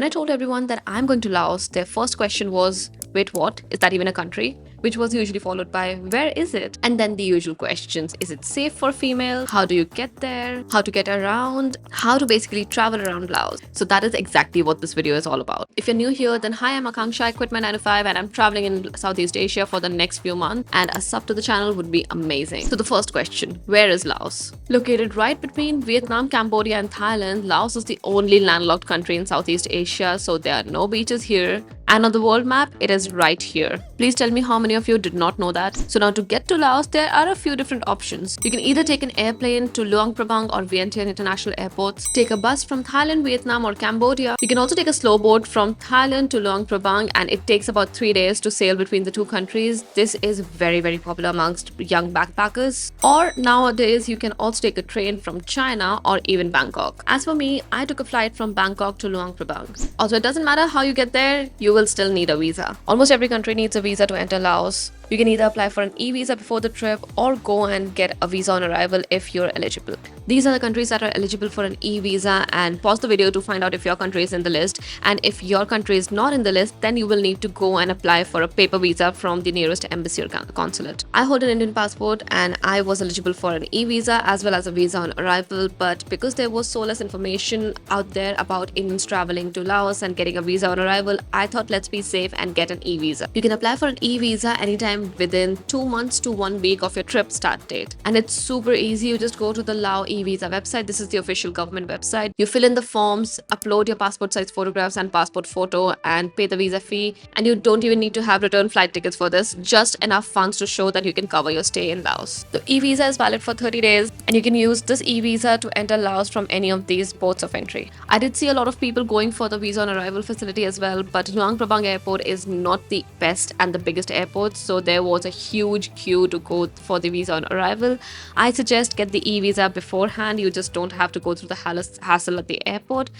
When I told everyone that I'm going to Laos, their first question was, wait, what? Is that even a country? Which was usually followed by, where is it? And then the usual questions. Is it safe for female? How do you get there? How to get around? How to basically travel around Laos? So that is exactly what this video is all about. If you're new here, then hi, I'm Akanksha. I quit my 9 to 5 and I'm traveling in Southeast Asia for the next few months, and a sub to the channel would be amazing. So the first question, where is Laos? Located right between Vietnam, Cambodia and Thailand, Laos is the only landlocked country in Southeast Asia, so there are no beaches here. And on the world map, it is right here. Please tell me how many of you did not know that. So now to get to Laos, there are a few different options. You can either take an airplane to Luang Prabang or Vientiane international airports, take a bus from Thailand, Vietnam or Cambodia. You can also take a slow boat from Thailand to Luang Prabang, and it takes about 3 days to sail between the two countries. This is very popular amongst young backpackers. Or nowadays, you can also take a train from China or even Bangkok. As for me, I took a flight from Bangkok to Luang Prabang. Also, it doesn't matter how you get there, you will still need a visa. Almost every country needs a visa to enter Laos. You can either apply for an e-visa before the trip or go and get a visa on arrival if you're eligible. These are the countries that are eligible for an e-visa, and pause the video to find out if your country is in the list. And if your country is not in the list, then you will need to go and apply for a paper visa from the nearest embassy or consulate. I hold an Indian passport and I was eligible for an e-visa as well as a visa on arrival, but because there was so less information out there about Indians traveling to Laos and getting a visa on arrival, I thought let's be safe and get an e-visa. You can apply for an e-visa anytime within 2 months to 1 week of your trip start date. And it's super easy. You just go to the Lao e-visa website. This is the official government website. You fill in the forms, upload your passport size photographs and passport photo, and pay the visa fee. And you don't even need to have return flight tickets for this, just enough funds to show that you can cover your stay in Laos. The e-visa is valid for 30 days, and you can use this e-visa to enter Laos from any of these ports of entry. I did see a lot of people going for the visa on arrival facility as well, but Luang Prabang airport is not the best and the biggest airport, so there was a huge queue to go for the visa on arrival. I suggest get the e-visa beforehand. You just don't have to go through the hassle at the airport.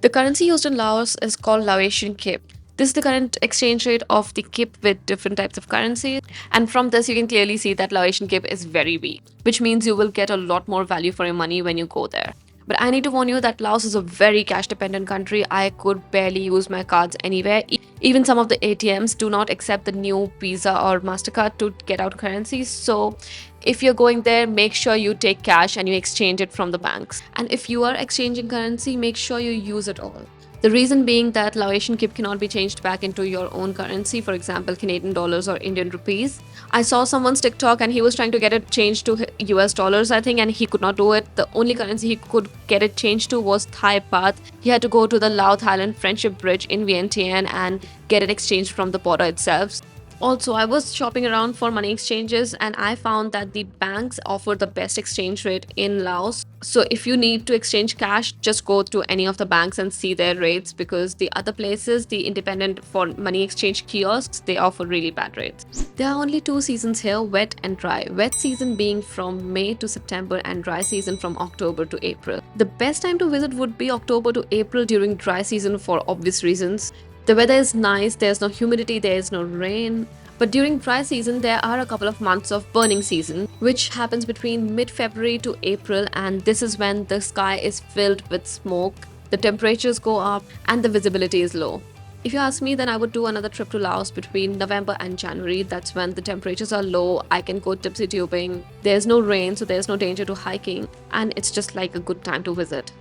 The currency used in Laos is called Laotian kip. This is the current exchange rate of the kip with different types of currency. And from this, you can clearly see that Laotian kip is very weak, which means you will get a lot more value for your money when you go there. But I need to warn you that Laos is a very cash-dependent country. I could barely use my cards anywhere. Even some of the ATMs do not accept the new Visa or MasterCard to get out currencies. So if you're going there, make sure you take cash and you exchange it from the banks. And if you are exchanging currency, make sure you use it all. The reason being that Laotian kip cannot be changed back into your own currency, for example, Canadian dollars or Indian rupees. I saw someone's TikTok and he was trying to get it changed to US dollars, I think, and he could not do it. The only currency he could get it changed to was Thai baht. He had to go to the Lao-Thailand Friendship Bridge in Vientiane and get it exchanged from the border itself. Also, I was shopping around for money exchanges and I found that the banks offer the best exchange rate in Laos. So if you need to exchange cash, just go to any of the banks and see their rates, because the other places, the independent for money exchange kiosks, they offer really bad rates. There are only 2 seasons here, wet and dry. Wet season being from May to September and dry season from October to April. The best time to visit would be October to April during dry season for obvious reasons. The weather is nice, there's no humidity, there is no rain. But during dry season, there are a couple of months of burning season, which happens between mid-February to April, and this is when the sky is filled with smoke, the temperatures go up, and the visibility is low. If you ask me, then I would do another trip to Laos between November and January. That's when the temperatures are low, I can go tipsy tubing, there's no rain, so there's no danger to hiking, and it's just like a good time to visit.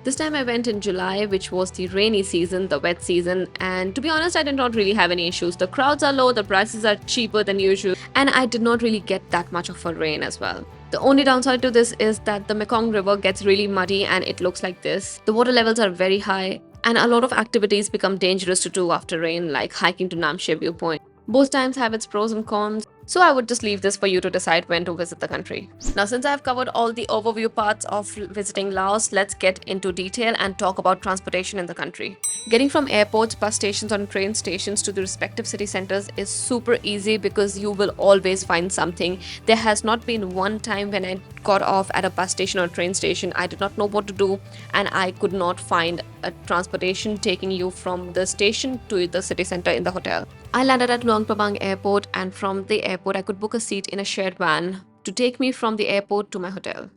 This time I went in July, which was the rainy season, the wet season, and to be honest, I did not really have any issues. The crowds are low, the prices are cheaper than usual, and I did not really get that much of a rain as well. The only downside to this is that the Mekong River gets really muddy and it looks like this. The water levels are very high, and a lot of activities become dangerous to do after rain, like hiking to Namche viewpoint. Both times have its pros and cons, so I would just leave this for you to decide when to visit the country. Now, since I've covered all the overview parts of visiting Laos, let's get into detail and talk about transportation in the country. Getting from airports, bus stations, and train stations to the respective city centers is super easy because you will always find something. There has not been one time when I got off at a bus station or train station, I did not know what to do, and I could not find a transportation taking you from the station to the city center in the hotel. I landed at Luang Prabang airport, and from the airport I could book a seat in a shared van to take me from the airport to my hotel.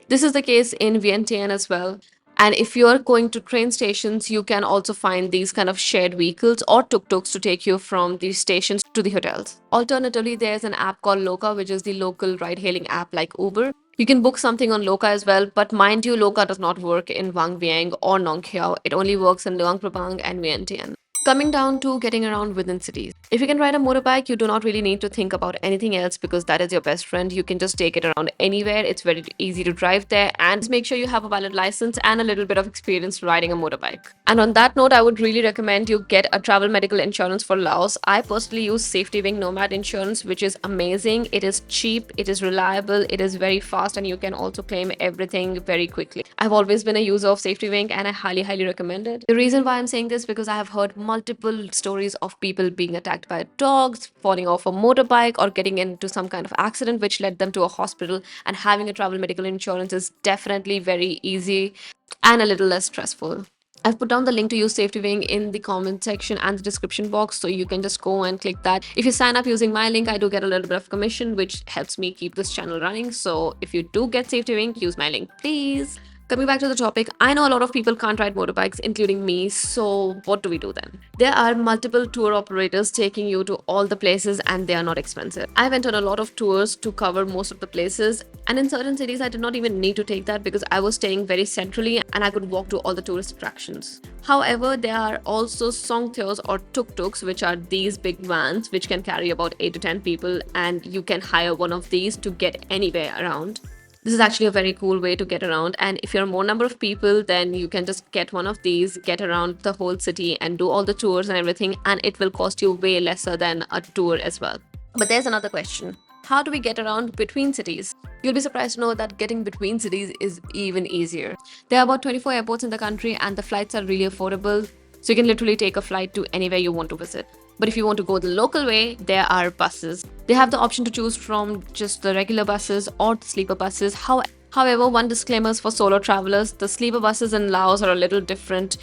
This is the case in Vientiane as well. And if you're going to train stations, you can also find these kind of shared vehicles or tuk-tuks to take you from these stations to the hotels. Alternatively, there's an app called Loka, which is the local ride-hailing app like Uber. You can book something on Loka as well, but mind you, Loka does not work in Vang Vieng or Nong Khiaw. It only works in Luang Prabang and Vientiane. Coming down to getting around within cities. If you can ride a motorbike, you do not really need to think about anything else because that is your best friend. You can just take it around anywhere. It's very easy to drive there, and just make sure you have a valid license and a little bit of experience riding a motorbike. And on that note, I would really recommend you get a travel medical insurance for Laos. I personally use Safety Wing Nomad insurance, which is amazing. It is cheap, it is reliable, it is very fast, and you can also claim everything very quickly. I've always been a user of Safety Wing and I highly recommend it. The reason why I'm saying this because I have heard multiple stories of people being attacked by dogs, falling off a motorbike, or getting into some kind of accident which led them to a hospital. And having a travel medical insurance is definitely very easy and a little less stressful. I've put down the link to use Safety Wing in the comment section and the description box, so you can just go and click that. If you sign up using my link, I do get a little bit of commission, which helps me keep this channel running. So if you do get Safety Wing, use my link, please. Coming back to the topic, I know a lot of people can't ride motorbikes, including me, so what do we do then? There are multiple tour operators taking you to all the places and they are not expensive. I went on a lot of tours to cover most of the places, and in certain cities I did not even need to take that because I was staying very centrally and I could walk to all the tourist attractions. However, there are also songthaeos or tuk-tuks, which are these big vans which can carry about 8 to 10 people, and you can hire one of these to get anywhere around. This is actually a very cool way to get around, and if you're more number of people, then you can just get one of these, get around the whole city and do all the tours and everything, and it will cost you way lesser than a tour as well. But there's another question. How do we get around between cities? You'll be surprised to know that getting between cities is even easier. There are about 24 airports in the country and the flights are really affordable, so you can literally take a flight to anywhere you want to visit. But if you want to go the local way, there are buses. They have the option to choose from just the regular buses or the sleeper buses. However, one disclaimer is for solo travelers. The sleeper buses in Laos are a little different,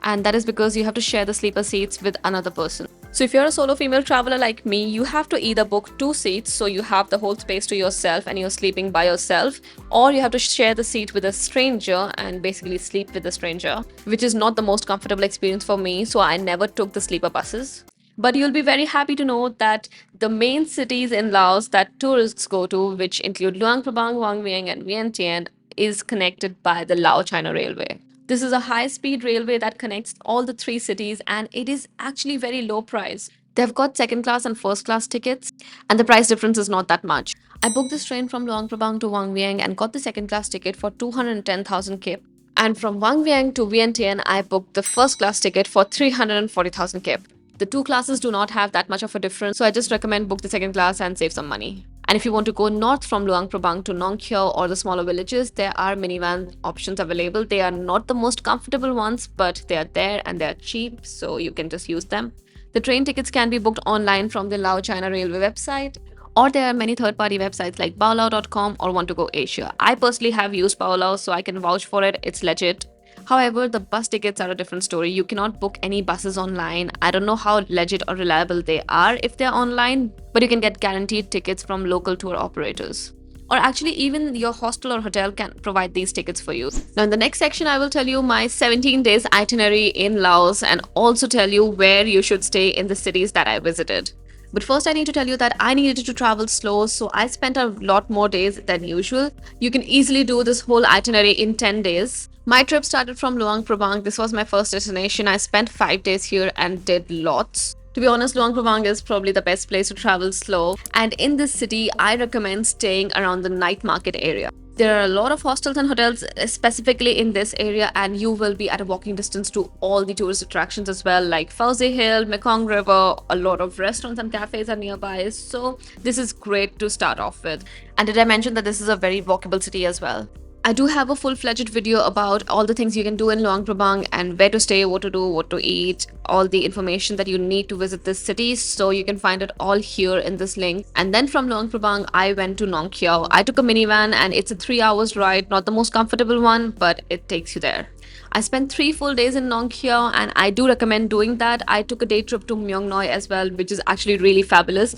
and that is because you have to share the sleeper seats with another person. So if you're a solo female traveler like me, you have to either book 2 seats so you have the whole space to yourself and you're sleeping by yourself, or you have to share the seat with a stranger and basically sleep with a stranger, which is not the most comfortable experience for me, so I never took the sleeper buses. But you'll be very happy to know that the main cities in Laos that tourists go to, which include Luang Prabang, Vang Vieng and Vientiane, is connected by the Lao-China Railway. This is a high-speed railway that connects all the 3 cities, and it is actually very low price. They've got second class and first class tickets, and the price difference is not that much. I booked this train from Luang Prabang to Vang Vieng and got the second class ticket for 210,000 kip. And from Vang Vieng to Vientiane, I booked the first class ticket for 340,000 kip. The 2 classes do not have that much of a difference, so I just recommend book the second class and save some money. And if you want to go north from Luang Prabang to Nong Khiaw or the smaller villages, there are minivan options available. They are not the most comfortable ones, but they are there and they are cheap, so you can just use them. The train tickets can be booked online from the Lao China Railway website, or there are many third-party websites like baolao.com or Want to Go Asia. I personally have used Baolao, so I can vouch for it. It's legit. However, the bus tickets are a different story. You cannot book any buses online. I don't know how legit or reliable they are if they're online, but you can get guaranteed tickets from local tour operators. Or actually, even your hostel or hotel can provide these tickets for you. Now, in the next section, I will tell you my 17 days itinerary in Laos and also tell you where you should stay in the cities that I visited. But first I need to tell you that I needed to travel slow, so I spent a lot more days than usual. You can easily do this whole itinerary in 10 days. My trip started from Luang Prabang. This was my first destination. I spent 5 days here and did lots. To be honest, Luang Prabang is probably the best place to travel slow. And in this city, I recommend staying around the night market area. There are a lot of hostels and hotels specifically in this area, and you will be at a walking distance to all the tourist attractions as well, like Fauzi Hill, Mekong River. A lot of restaurants and cafes are nearby, so this is great to start off with. And did I mention that this is a very walkable city as well? I do have a full-fledged video about all the things you can do in Luang Prabang and where to stay, what to do, what to eat, all the information that you need to visit this city, so you can find it all here in this link. And then from Luang Prabang, I went to Nong Khiaw. I took a minivan and it's a 3 hours ride, not the most comfortable one, but it takes you there. I spent 3 full days in Nong Khiaw and I do recommend doing that. I took a day trip to Myong Noi as well, which is actually really fabulous.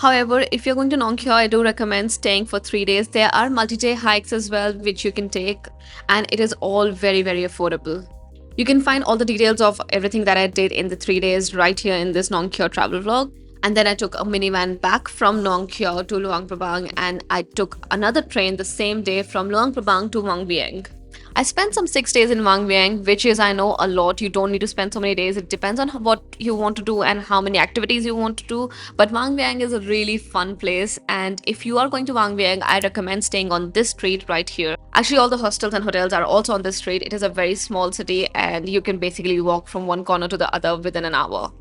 However, if you're going to Nong Khiaw, I do recommend staying for 3 days. There are multi-day hikes as well, which you can take, and it is all very, very affordable. You can find all the details of everything that I did in the 3 days right here in this Nong Khiaw travel vlog. And then I took a minivan back from Nong Khiaw to Luang Prabang, and I took another train the same day from Luang Prabang to Vang Vieng. I spent some 6 days in Vang Vieng, which is, I know, a lot. You don't need to spend so many days. It depends on what you want to do and how many activities you want to do. But Vang Vieng is a really fun place. And if you are going to Vang Vieng, I recommend staying on this street right here. Actually, all the hostels and hotels are also on this street. It is a very small city, and you can basically walk from one corner to the other within an hour.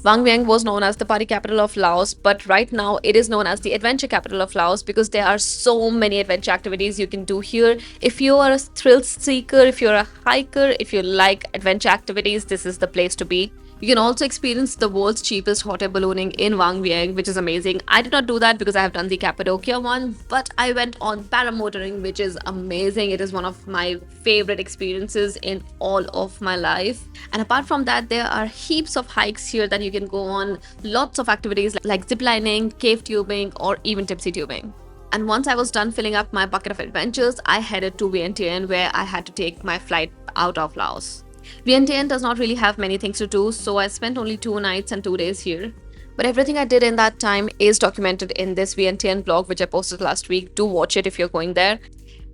Vang Vieng was known as the party capital of Laos, but right now it is known as the adventure capital of Laos because there are so many adventure activities you can do here. If you are a thrill seeker, if you're a hiker, if you like adventure activities, this is the place to be. You can also experience the world's cheapest hot air ballooning in Vang Vieng, which is amazing. I did not do that because I have done the Cappadocia one, but I went on paramotoring, which is amazing. It is one of my favorite experiences in all of my life. And apart from that, there are heaps of hikes here that you can go on, lots of activities like ziplining, cave tubing, or even tipsy tubing. And once I was done filling up my bucket of adventures, I headed to Vientiane, where I had to take my flight out of Laos. Vientiane does not really have many things to do, so I spent only 2 nights and 2 days here. But everything I did in that time is documented in this Vientiane vlog, which I posted last week. Do watch it if you're going there.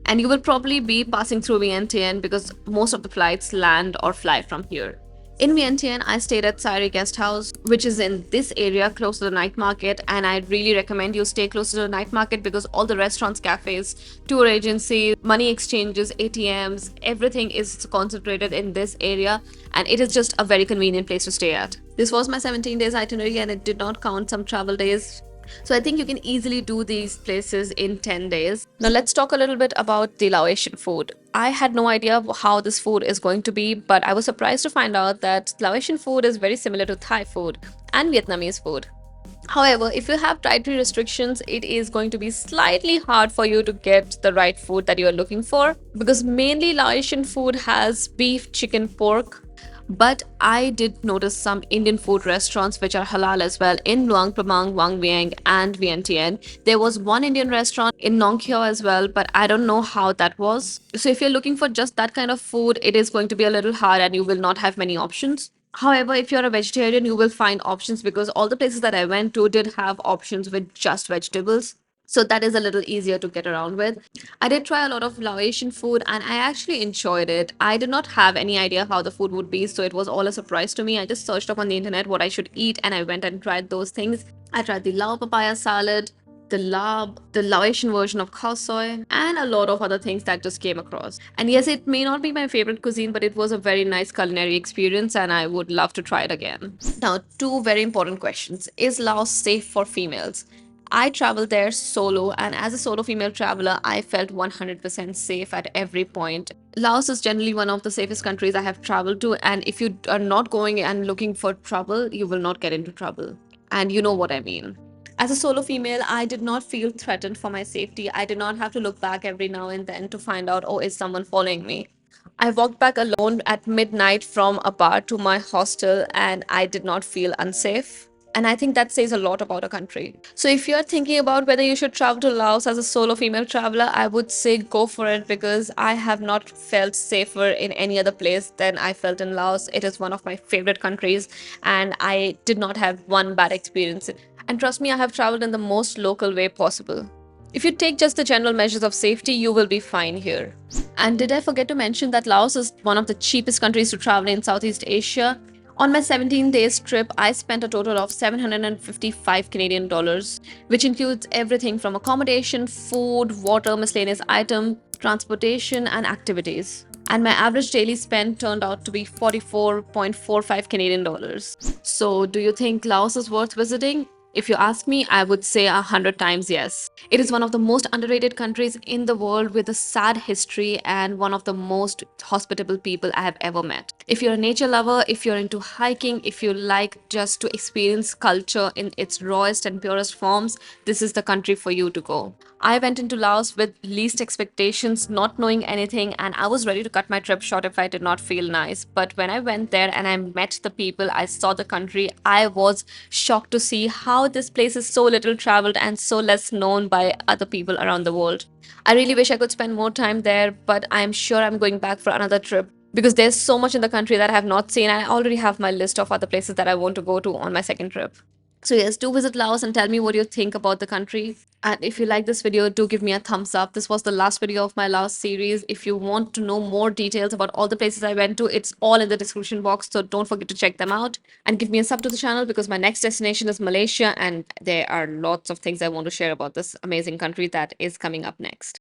And you will probably be passing through Vientiane because most of the flights land or fly from here. In Vientiane, I stayed at Sairi Guest House, which is in this area close to the night market, and I really recommend you stay close to the night market because all the restaurants, cafes, tour agencies, money exchanges, ATMs, everything is concentrated in this area, and it is just a very convenient place to stay at. This was my 17 days itinerary, and it did not count some travel days. So I think you can easily do these places in 10 days. Now let's talk a little bit about the Laotian food. I had no idea how this food is going to be, but I was surprised to find out that Laotian food is very similar to Thai food and Vietnamese food. However, if you have dietary restrictions, it is going to be slightly hard for you to get the right food that you are looking for because mainly Laotian food has beef, chicken, pork. But I did notice some Indian food restaurants which are halal as well in Luang Prabang, Vang Vieng, and Vientiane. There was one Indian restaurant in Nong Khiaw as well, but I don't know how that was. So if you're looking for just that kind of food, it is going to be a little hard and you will not have many options. However, if you're a vegetarian, you will find options because all the places that I went to did have options with just vegetables. So that is a little easier to get around with. I did try a lot of Laotian food and I actually enjoyed it. I did not have any idea how the food would be, so it was all a surprise to me. I just searched up on the internet what I should eat and I went and tried those things. I tried the Lao papaya salad, the lab, the Laotian version of khao soi, and a lot of other things that just came across. And yes, it may not be my favorite cuisine, but it was a very nice culinary experience and I would love to try it again. Now, two very important questions. Is Laos safe for females? I traveled there solo, and as a solo female traveler, I felt 100% safe at every point. Laos is generally one of the safest countries I have traveled to, and if you are not going and looking for trouble, you will not get into trouble. And you know what I mean. As a solo female, I did not feel threatened for my safety. I did not have to look back every now and then to find out, oh, is someone following me? I walked back alone at midnight from a bar to my hostel, and I did not feel unsafe. And I think that says a lot about a country. So if you're thinking about whether you should travel to Laos as a solo female traveler, I would say go for it because I have not felt safer in any other place than I felt in Laos. It is one of my favorite countries and I did not have one bad experience. And trust me, I have traveled in the most local way possible. If you take just the general measures of safety, you will be fine here. And did I forget to mention that Laos is one of the cheapest countries to travel in Southeast Asia? On my 17 days trip, I spent a total of 755 Canadian dollars, which includes everything from accommodation, food, water, miscellaneous item, transportation, and activities. And my average daily spend turned out to be 44.45 Canadian dollars. So, do you think Laos is worth visiting? If you ask me, I would say 100 times yes. It is one of the most underrated countries in the world with a sad history and one of the most hospitable people I have ever met. If you're a nature lover, if you're into hiking, if you like just to experience culture in its rawest and purest forms, this is the country for you to go. I went into Laos with least expectations, not knowing anything, and I was ready to cut my trip short if I did not feel nice. But when I went there and I met the people, I saw the country, I was shocked to see how this place is so little traveled and so less known by other people around the world. I really wish I could spend more time there, but I'm sure I'm going back for another trip because there's so much in the country that I have not seen. I already have my list of other places that I want to go to on my second trip. So yes, do visit Laos and tell me what you think about the country. And if you like this video, do give me a thumbs up. This was the last video of my Laos series. If you want to know more details about all the places I went to, it's all in the description box. So don't forget to check them out and give me a sub to the channel because my next destination is Malaysia and there are lots of things I want to share about this amazing country that is coming up next.